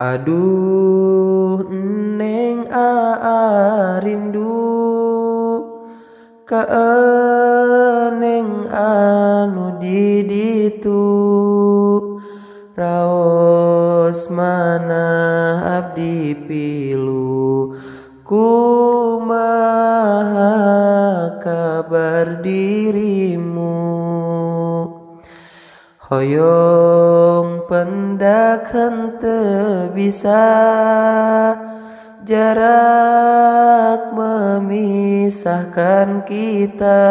Aduh neng rindu ka neng anu di ditu raos manah abdi pilu kumaha kabar dirimu hoyong pendak henteu bisa jarak memisahkan kita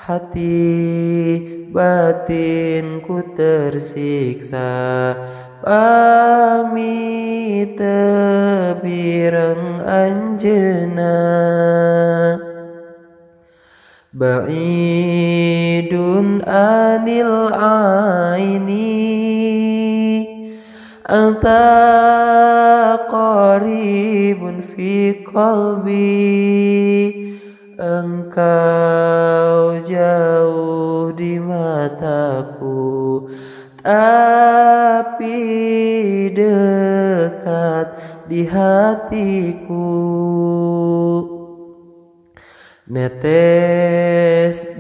hati batinku tersiksa pamit tebireng anjeuna ba'idun anil aini anta qaribun fi qalbi engkau jauh di mataku tapi dekat di hatiku netes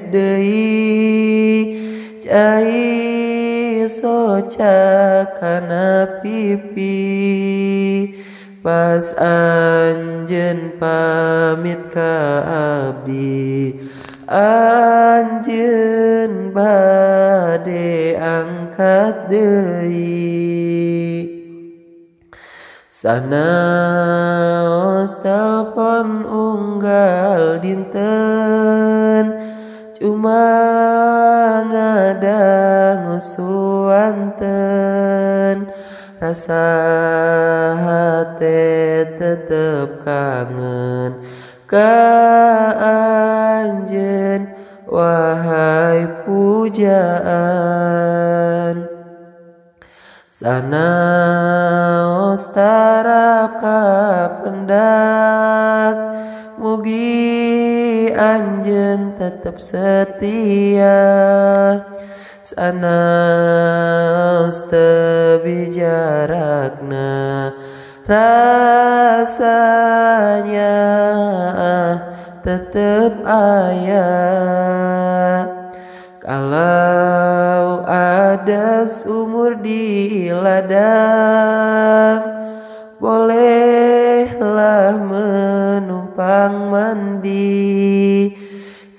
deui cai soca kana pipi pas anjeun pamit ka abdi anjeun bade angkat deui sanaos telpon unggal dinten cuma ngadang suanten rasa hate tetep kangen ka anjeun wahai pujaan sanaos tarap ka pendak mugi anjeun tetep setia sanaos teu bijarakna rasanya tetep aya kalau ada sumur di ladang bolehlah menumpang mandi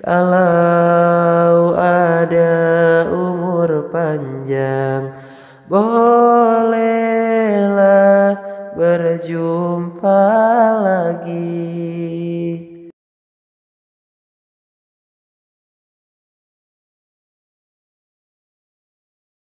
kalau ada umur panjang bolehlah berjumpa lagi.